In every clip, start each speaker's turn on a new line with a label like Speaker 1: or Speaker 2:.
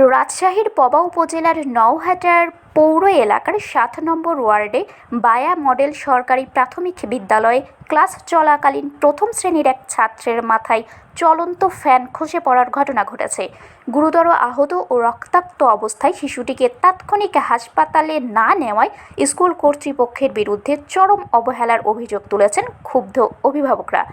Speaker 1: রাজশাহীর পবা উপজেলার নওহাটার পৌর এলাকার ৭ নম্বর ওয়ার্ডে বায়া মডেল সরকারি প্রাথমিক বিদ্যালয়ে ক্লাস চলাকালীন প্রথম শ্রেণীর এক ছাত্রের মাথায় চলন্ত ফ্যান খসে পড়ার ঘটনা ঘটেছে। গুরুতর আহত ও রক্তাক্ত অবস্থায় শিশুটিকে তাৎক্ষণিক হাসপাতালে না নেওয়ায় স্কুল কর্তৃপক্ষের বিরুদ্ধে চরম অবহেলার অভিযোগ তুলেছেন ক্ষুব্ধ অভিভাবকরা।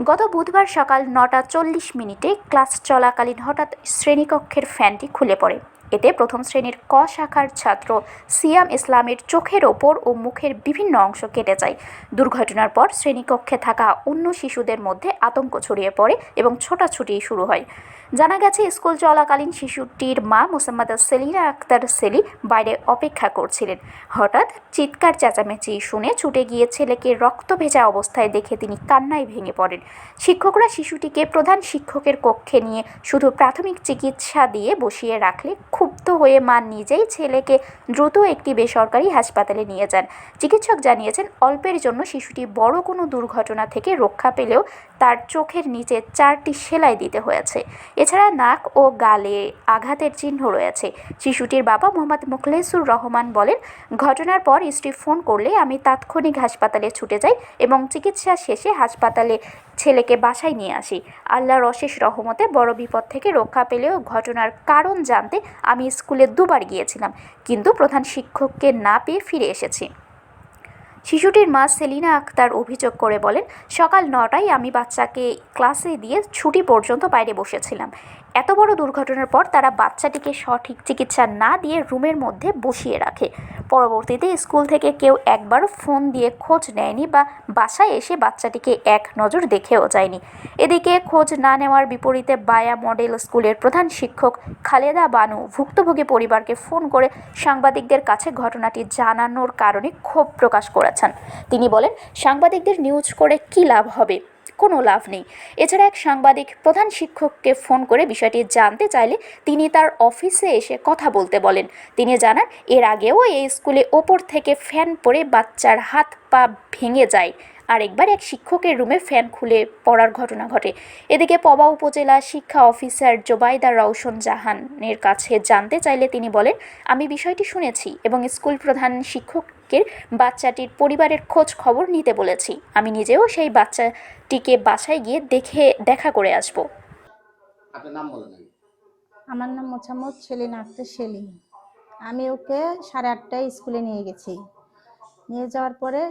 Speaker 1: গত বুধবার সকাল ৯টা ৪০ মিনিটে ক্লাস চলাকালীন হঠাৎ শ্রেণীকক্ষের ফ্যানটি খুলে পড়ে। এতে প্রথম শ্রেণীর ক শাখার ছাত্র সিয়াম ইসলামের চোখের ওপর ও মুখের বিভিন্ন অংশ কেটে যায়। দুর্ঘটনার পর শ্রেণীকক্ষে থাকা অন্য শিশুদের মধ্যে আতঙ্ক ছড়িয়ে পড়ে এবং ছোটাছুটি শুরু হয়। জানা গেছে, স্কুল চলাকালীন শিশুটির মা মোসাম্মদ সেলিনা আক্তার সেলি বাইরে অপেক্ষা করছিলেন। হঠাৎ চিৎকার চেঁচামেচি শুনে ছুটে গিয়ে ছেলেকে রক্ত ভেজা অবস্থায় দেখে তিনি কান্নায় ভেঙে পড়েন। শিক্ষকরা শিশুটিকে প্রধান শিক্ষকের কক্ষে নিয়ে শুধু প্রাথমিক চিকিৎসা দিয়ে বসিয়ে রাখলে ক্ষুব্ধ হয়ে মা নিজেই ছেলেকে দ্রুত একটি বেসরকারি হাসপাতালে নিয়ে যান। চিকিৎসক জানিয়েছেন, অল্পের জন্য শিশুটি বড় কোনো দুর্ঘটনা থেকে রক্ষা পেলেও তার চোখের নিচে 4টি সেলাই দিতে হয়েছে। এছাড়া নাক ও গালে আঘাতের চিহ্ন রয়েছে। শিশুটির বাবা মোহাম্মদ মুখলেসুর রহমান বলেন, ঘটনার পর স্ত্রী ফোন করলে আমি তাৎক্ষণিক হাসপাতালে ছুটে যাই এবং চিকিৎসা শেষে হাসপাতালে ছেলেকে বাসায় নিয়ে আসি। আল্লাহর অশেষ রহমতে বড় বিপদ থেকে রক্ষা পেলেও ঘটনার কারণ জানতে আমি স্কুলে 2বার গিয়েছিলাম, কিন্তু প্রধান শিক্ষককে না পেয়ে ফিরে এসেছি। শিশুটির মা সেলিনা আক্তার অভিযোগ করে বলেন, সকাল 9টায় আমি বাচ্চাকে ক্লাসে দিয়ে ছুটি পর্যন্ত বাইরে বসেছিলাম। এত বড় দুর্ঘটনার পর তারা বাচ্চাটিকে সঠিক চিকিৎসা না দিয়ে রুমের মধ্যে বসিয়ে রাখে। পরবর্তীতে স্কুল থেকে কেউ একবারও ফোন দিয়ে খোঁজ নেয়নি বা বাসায় এসে বাচ্চাটিকে এক নজর দেখেও যায়নি। এদিকে খোঁজ না নেওয়ার বিপরীতে বায়া মডেল স্কুলের প্রধান শিক্ষক খালেদা বানু ভুক্তভোগী পরিবারকে ফোন করে সাংবাদিকদের কাছে ঘটনাটি জানানোর কারণে ক্ষোভ প্রকাশ করেছেন। তিনি বলেন, সাংবাদিকদের নিউজ করে কী লাভ হবে? কোনো লাভ নেই। এছাড়া এক সাংবাদিক প্রধান শিক্ষককে ফোন করে বিষয়টি জানতে চাইলে তিনি তার অফিসে এসে কথা বলতে বলেন। তিনি জানান, এর আগেও এই স্কুলে ওপর থেকে ফ্যান পড়ে বাচ্চার হাত পা ভেঙে যায়। আরেকবার এক শিক্ষকের রুমে ফ্যান খুলে পড়ার ঘটনা ঘটে। এদিকে পবা উপজেলা শিক্ষা অফিসার জোবাইদা রওশন জাহানের কাছে জানতে চাইলে তিনি বলেন, আমি বিষয়টি শুনেছি এবং স্কুল প্রধান শিক্ষকের বাচ্চাটির পরিবারের খোঁজ খবর নিতে বলেছি। আমি নিজেও সেই বাচ্চাটিকে বাসায় গিয়ে দেখা করে আসব।
Speaker 2: আপনার নাম বলেন।
Speaker 3: আমার নাম মোছাম্মদ সেলিনা আক্তার সেলি। আমি ওকে 8:30টায় স্কুলে নিয়ে গেছি। নিয়ে যাওয়ার পরে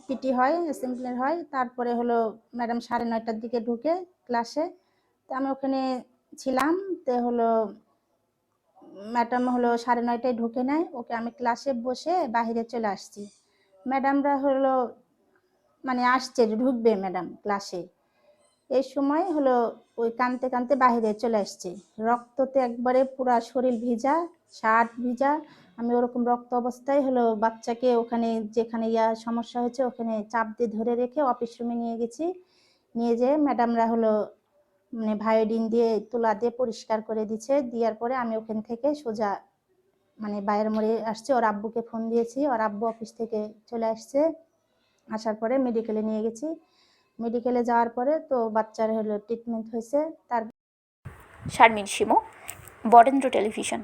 Speaker 3: পিটি হয়, অ্যাসেম্বলি হয়, তারপরে হলো ম্যাডাম 9:30টার দিকে ঢুকে ক্লাসে। তো আমি ওখানে ছিলাম। তো হলো ম্যাডাম হলো 9:30টায় ঢুকে নেয় ওকে, আমি ক্লাসে বসে বাইরে চলে আসছি। ম্যাডামরা হলো মানে আসছে, ঢুকবে ম্যাডাম ক্লাসে। এই সময় হলো ওই কাঁদতে কাঁদতে বাইরে চলে আসছে। রক্ততে একবারে পুরা শরীর ভিজা, শার্ট ভিজা। আমি ওরকম রক্ত অবস্থায় হলো বাচ্চাকে ওখানে যেখানে সমস্যা হয়েছে ওখানে চাপ দিয়ে ধরে রেখে অফিস রুমে নিয়ে গেছি। নিয়ে যেয়ে ম্যাডামরা হলো মানে ভায়োডিন দিয়ে তুলা দিয়ে পরিষ্কার করে দিচ্ছে। দেওয়ার পরে আমি ওখান থেকে সোজা মানে বাইরের মোড়ে আসছি। ওর আব্বুকে ফোন দিয়েছি, ওর আব্বু অফিস থেকে চলে আসছে। আসার পরে মেডিকেলে নিয়ে গেছি। মেডিকেলে যাওয়ার পরে তো বাচ্চার হলো ট্রিটমেন্ট হয়েছে। তার
Speaker 1: শারমিন শিমু, বরেন্দ্র টেলিভিশন।